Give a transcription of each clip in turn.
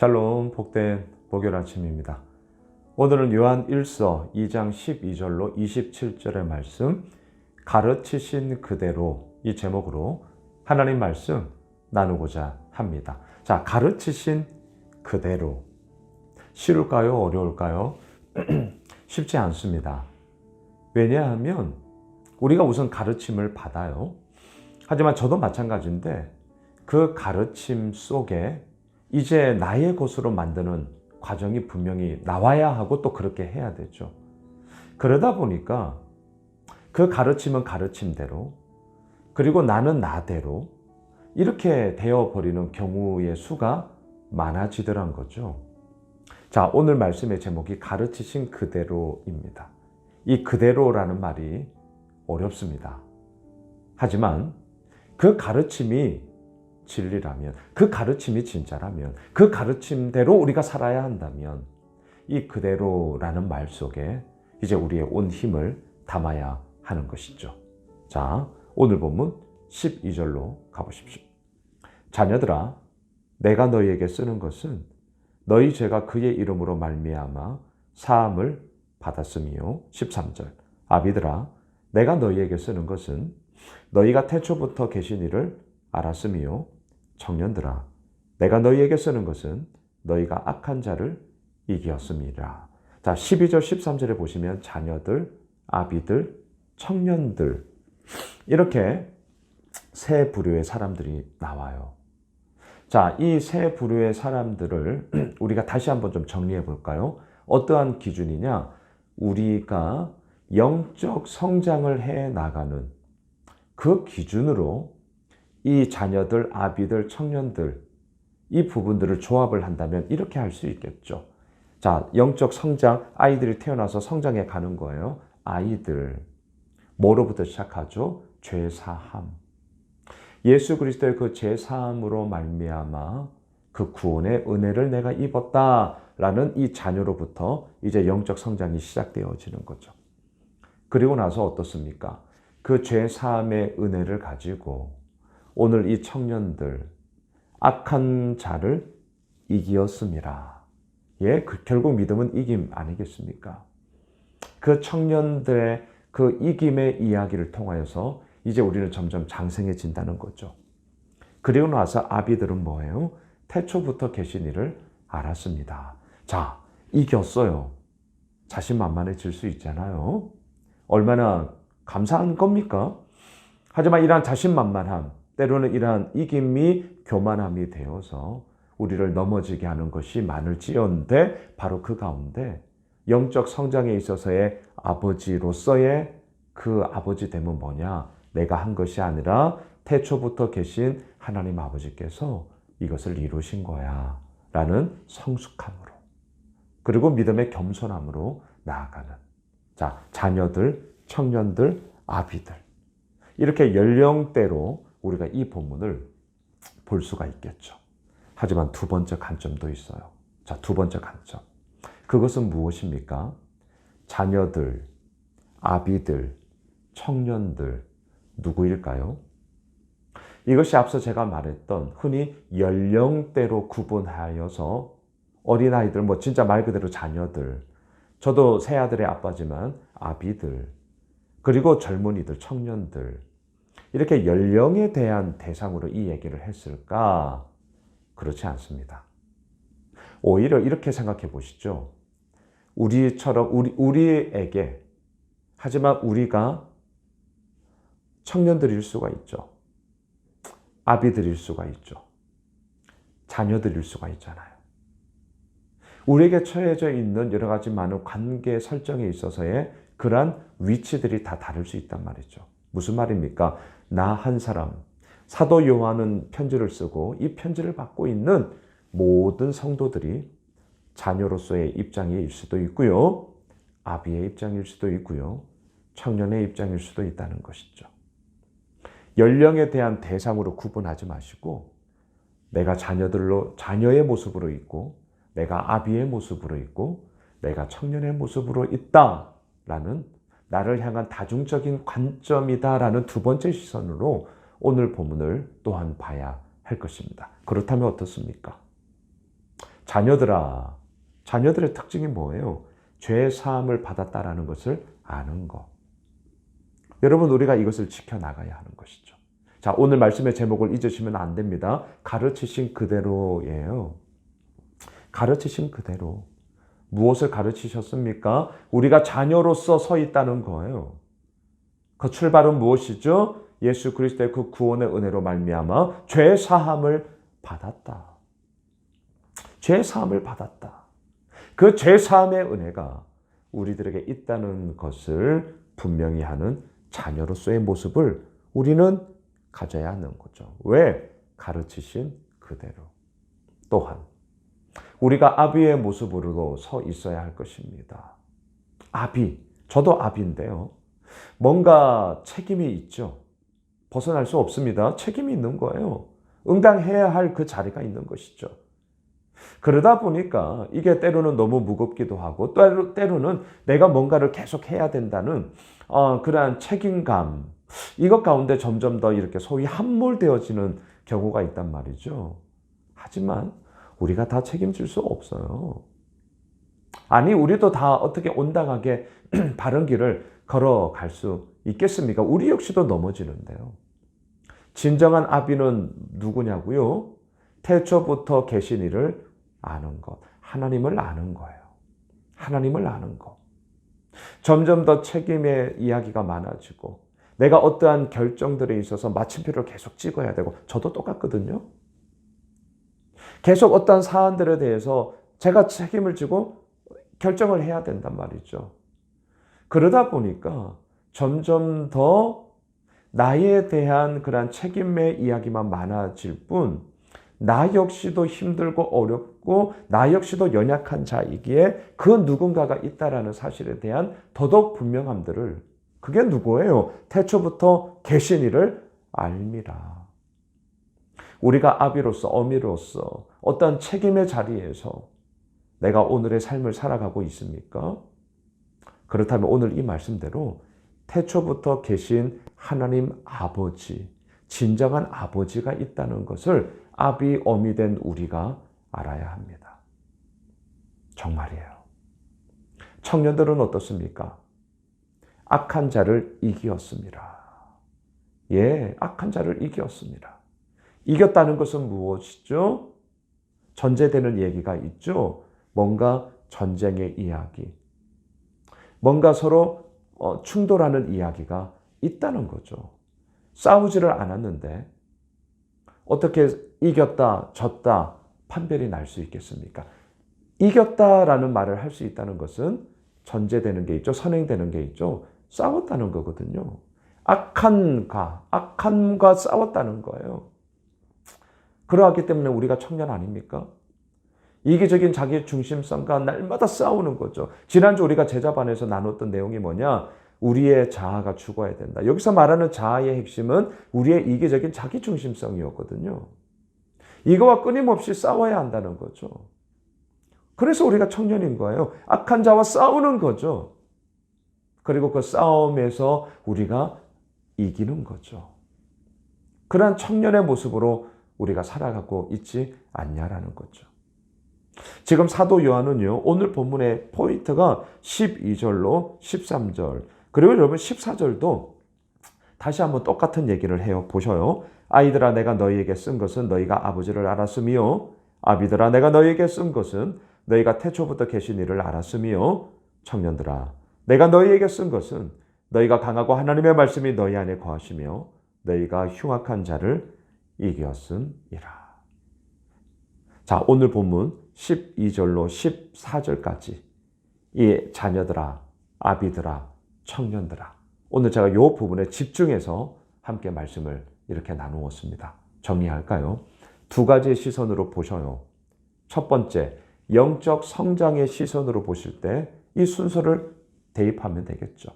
샬롬, 복된 목요일 아침입니다. 오늘은 요한 1서 2장 12절로 27절의 말씀, 가르치신 그대로, 이 제목으로 하나님 말씀 나누고자 합니다. 자, 가르치신 그대로. 쉬울까요? 어려울까요? 쉽지 않습니다. 왜냐하면 우리가 우선 가르침을 받아요. 하지만 저도 마찬가지인데 그 가르침 속에 이제 나의 것으로 만드는 과정이 분명히 나와야 하고 또 그렇게 해야 되죠. 그러다 보니까 그 가르침은 가르침대로, 그리고 나는 나대로 이렇게 되어버리는 경우의 수가 많아지더란 거죠. 자, 오늘 말씀의 제목이 가르치신 그대로입니다. 이 그대로라는 말이 어렵습니다. 하지만 그 가르침이 진리라면, 그 가르침이 진짜라면, 그 가르침대로 우리가 살아야 한다면 이 그대로라는 말 속에 이제 우리의 온 힘을 담아야 하는 것이죠. 자, 오늘 본문 12절로 가보십시오. 자녀들아, 내가 너희에게 쓰는 것은 너희 죄가 그의 이름으로 말미암아 사함을 받았음이요. 13절. 아비들아, 내가 너희에게 쓰는 것은 너희가 태초부터 계신 이를 알았음이요. 청년들아, 내가 너희에게 쓰는 것은 너희가 악한 자를 이기었음이라. 자, 12절 13절에 보시면 자녀들, 아비들, 청년들, 이렇게 세 부류의 사람들이 나와요. 자, 이 세 부류의 사람들을 우리가 다시 한번 좀 정리해 볼까요? 어떠한 기준이냐? 우리가 영적 성장을 해 나가는 그 기준으로 이 자녀들, 아비들, 청년들, 이 부분들을 조합을 한다면 이렇게 할 수 있겠죠. 자, 영적 성장, 아이들이 태어나서 성장해 가는 거예요. 아이들, 뭐로부터 시작하죠? 죄사함. 예수 그리스도의 그 죄사함으로 말미암아 그 구원의 은혜를 내가 입었다라는 이 자녀로부터 이제 영적 성장이 시작되어지는 거죠. 그리고 나서 어떻습니까? 그 죄사함의 은혜를 가지고 오늘 이 청년들, 악한 자를 이기었음이라. 예, 결국 믿음은 이김 아니겠습니까? 그 청년들의 그 이김의 이야기를 통하여서 이제 우리는 점점 장성해진다는 거죠. 그리고 나서 아비들은 뭐예요? 태초부터 계신 이를 알았습니다. 자, 이겼어요. 자신만만해질 수 있잖아요. 얼마나 감사한 겁니까? 하지만 이러한 자신만만함, 때로는 이러한 이김이 교만함이 되어서 우리를 넘어지게 하는 것이 많을지언데 바로 그 가운데 영적 성장에 있어서의 아버지로서의 그 아버지됨은 뭐냐? 내가 한 것이 아니라 태초부터 계신 하나님 아버지께서 이것을 이루신 거야 라는 성숙함으로, 그리고 믿음의 겸손함으로 나아가는, 자, 자녀들, 청년들, 아비들, 이렇게 연령대로 우리가 이 본문을 볼 수가 있겠죠. 하지만 두 번째 관점도 있어요. 자, 두 번째 관점. 그것은 무엇입니까? 자녀들, 아비들, 청년들, 누구일까요? 이것이 앞서 제가 말했던 흔히 연령대로 구분하여서 어린아이들, 뭐 진짜 말 그대로 자녀들, 저도 세 아들의 아빠지만 아비들, 그리고 젊은이들, 청년들, 이렇게 연령에 대한 대상으로 이 얘기를 했을까? 그렇지 않습니다. 오히려 이렇게 생각해 보시죠. 우리처럼, 우리에게, 하지만 우리가 청년들일 수가 있죠. 아비들일 수가 있죠. 자녀들일 수가 있잖아요. 우리에게 처해져 있는 여러 가지 많은 관계 설정에 있어서의 그러한 위치들이 다 다를 수 있단 말이죠. 무슨 말입니까? 나 한 사람, 사도 요한은 편지를 쓰고 이 편지를 받고 있는 모든 성도들이 자녀로서의 입장일 수도 있고요. 아비의 입장일 수도 있고요. 청년의 입장일 수도 있다는 것이죠. 연령에 대한 대상으로 구분하지 마시고 내가 자녀의 모습으로 있고, 내가 아비의 모습으로 있고, 내가 청년의 모습으로 있다라는, 나를 향한 다중적인 관점이다라는 두 번째 시선으로 오늘 본문을 또한 봐야 할 것입니다. 그렇다면 어떻습니까? 자녀들아, 자녀들의 특징이 뭐예요? 죄 사함을 받았다라는 것을 아는 것. 여러분, 우리가 이것을 지켜나가야 하는 것이죠. 자, 오늘 말씀의 제목을 잊으시면 안 됩니다. 가르치신 그대로예요. 가르치신 그대로. 무엇을 가르치셨습니까? 우리가 자녀로서 서 있다는 거예요. 그 출발은 무엇이죠? 예수 그리스도의 그 구원의 은혜로 말미암아 죄 사함을 받았다. 죄 사함을 받았다. 그 죄 사함의 은혜가 우리들에게 있다는 것을 분명히 하는 자녀로서의 모습을 우리는 가져야 하는 거죠. 왜? 가르치신 그대로. 또한 우리가 아비의 모습으로 서 있어야 할 것입니다. 아비, 저도 아비인데요. 뭔가 책임이 있죠. 벗어날 수 없습니다. 책임이 있는 거예요. 응당해야 할 그 자리가 있는 것이죠. 그러다 보니까 이게 때로는 너무 무겁기도 하고 때로는 내가 뭔가를 계속 해야 된다는 그러한 책임감, 이것 가운데 점점 더 이렇게 소위 함몰되어지는 경우가 있단 말이죠. 하지만 우리가 다 책임질 수 없어요. 아니, 우리도 다 어떻게 온당하게 바른 길을 걸어갈 수 있겠습니까? 우리 역시도 넘어지는데요. 진정한 아비는 누구냐고요? 태초부터 계신 이를 아는 것, 하나님을 아는 거예요. 하나님을 아는 것. 점점 더 책임의 이야기가 많아지고 내가 어떠한 결정들에 있어서 마침표를 계속 찍어야 되고, 저도 똑같거든요. 계속 어떠한 사안들에 대해서 제가 책임을 지고 결정을 해야 된단 말이죠. 그러다 보니까 점점 더 나에 대한 그런 책임의 이야기만 많아질 뿐, 나 역시도 힘들고 어렵고 나 역시도 연약한 자이기에 그 누군가가 있다라는 사실에 대한 더더욱 분명함들을, 그게 누구예요? 태초부터 계신 이를 알미라. 우리가 아비로서, 어미로서 어떤 책임의 자리에서 내가 오늘의 삶을 살아가고 있습니까? 그렇다면 오늘 이 말씀대로 태초부터 계신 하나님 아버지, 진정한 아버지가 있다는 것을 아비, 어미 된 우리가 알아야 합니다. 정말이에요. 청년들은 어떻습니까? 악한 자를 이기었습니다. 예, 악한 자를 이기었습니다. 이겼다는 것은 무엇이죠? 전제되는 얘기가 있죠. 뭔가 전쟁의 이야기, 뭔가 서로 충돌하는 이야기가 있다는 거죠. 싸우지를 않았는데 어떻게 이겼다, 졌다 판별이 날 수 있겠습니까? 이겼다라는 말을 할 수 있다는 것은 전제되는 게 있죠. 선행되는 게 있죠. 싸웠다는 거거든요. 악함과 싸웠다는 거예요. 그러하기 때문에 우리가 청년 아닙니까? 이기적인 자기 중심성과 날마다 싸우는 거죠. 지난주 우리가 제자반에서 나눴던 내용이 뭐냐? 우리의 자아가 죽어야 된다. 여기서 말하는 자아의 핵심은 우리의 이기적인 자기 중심성이었거든요. 이거와 끊임없이 싸워야 한다는 거죠. 그래서 우리가 청년인 거예요. 악한 자와 싸우는 거죠. 그리고 그 싸움에서 우리가 이기는 거죠. 그러한 청년의 모습으로 우리가 살아가고 있지 않냐라는 거죠. 지금 사도 요한은요, 오늘 본문의 포인트가 12절로 13절, 그리고 여러분 14절도 다시 한번 똑같은 얘기를 해요. 보셔요. 아이들아, 내가 너희에게 쓴 것은 너희가 아버지를 알았음이요. 아비들아, 내가 너희에게 쓴 것은 너희가 태초부터 계신 이를 알았음이요. 청년들아, 내가 너희에게 쓴 것은 너희가 강하고 하나님의 말씀이 너희 안에 거하시며 너희가 흉악한 자를 이겼음이라. 자, 오늘 본문 12절로 14절까지 이 자녀들아, 아비들아, 청년들아, 오늘 제가 이 부분에 집중해서 함께 말씀을 이렇게 나누었습니다. 정리할까요? 두 가지의 시선으로 보셔요. 첫 번째, 영적 성장의 시선으로 보실 때 이 순서를 대입하면 되겠죠.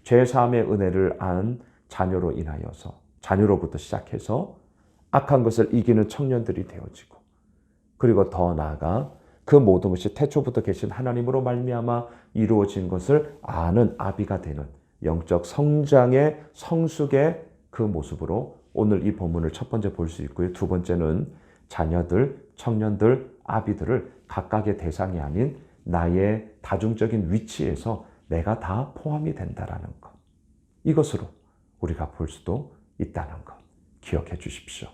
죄사함의 은혜를 안 자녀로 인하여서, 자녀로부터 시작해서 악한 것을 이기는 청년들이 되어지고, 그리고 더 나아가 그 모든 것이 태초부터 계신 하나님으로 말미암아 이루어진 것을 아는 아비가 되는 영적 성장의 성숙의 그 모습으로 오늘 이 본문을 첫 번째 볼 수 있고요. 두 번째는 자녀들, 청년들, 아비들을 각각의 대상이 아닌 나의 다중적인 위치에서 내가 다 포함이 된다라는 것. 이것으로 우리가 볼 수도 있다는 것. 기억해 주십시오.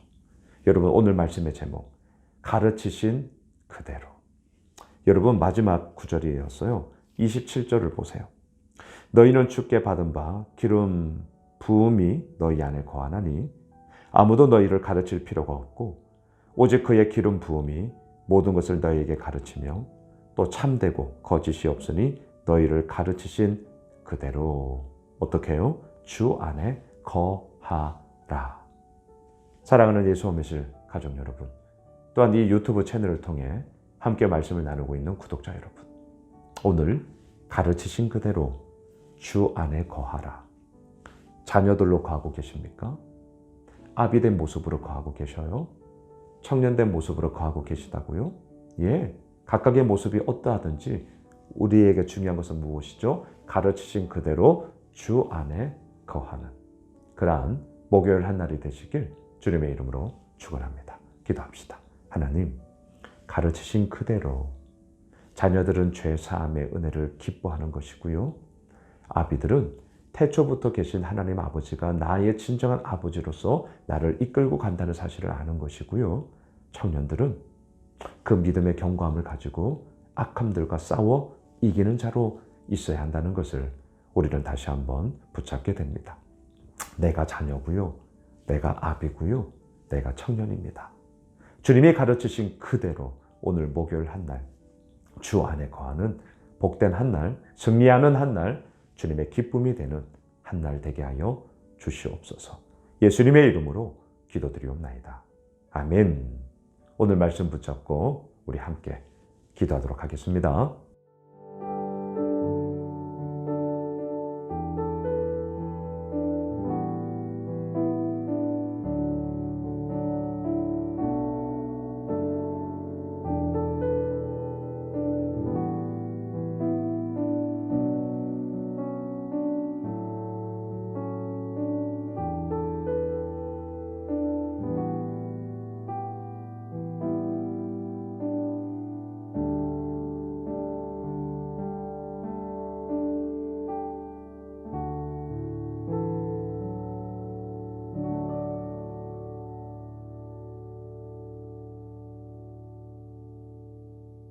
여러분, 오늘 말씀의 제목, 가르치신 그대로. 여러분, 마지막 구절이었어요. 27절을 보세요. 너희는 주께 받은 바 기름 부음이 너희 안에 거하나니 아무도 너희를 가르칠 필요가 없고 오직 그의 기름 부음이 모든 것을 너희에게 가르치며 또 참되고 거짓이 없으니 너희를 가르치신 그대로 어떻게 해요? 주 안에 거하라. 사랑하는 예수 오미실 가족 여러분, 또한 이 유튜브 채널을 통해 함께 말씀을 나누고 있는 구독자 여러분, 오늘 가르치신 그대로 주 안에 거하라. 자녀들로 거하고 계십니까? 아비된 모습으로 거하고 계셔요? 청년된 모습으로 거하고 계시다고요? 예, 각각의 모습이 어떠하든지 우리에게 중요한 것은 무엇이죠? 가르치신 그대로 주 안에 거하는 그러한 목요일 한 날이 되시길 주님의 이름으로 축원합니다. 기도합시다. 하나님, 가르치신 그대로 자녀들은 죄 사함의 은혜를 기뻐하는 것이고요. 아비들은 태초부터 계신 하나님 아버지가 나의 진정한 아버지로서 나를 이끌고 간다는 사실을 아는 것이고요. 청년들은 그 믿음의 견고함을 가지고 악함들과 싸워 이기는 자로 있어야 한다는 것을 우리는 다시 한번 붙잡게 됩니다. 내가 자녀고요. 내가 아비고요. 내가 청년입니다. 주님이 가르치신 그대로 오늘 목요일 한 날, 주 안에 거하는 복된 한 날, 승리하는 한 날, 주님의 기쁨이 되는 한 날 되게 하여 주시옵소서. 예수님의 이름으로 기도드리옵나이다. 아멘. 오늘 말씀 붙잡고 우리 함께 기도하도록 하겠습니다.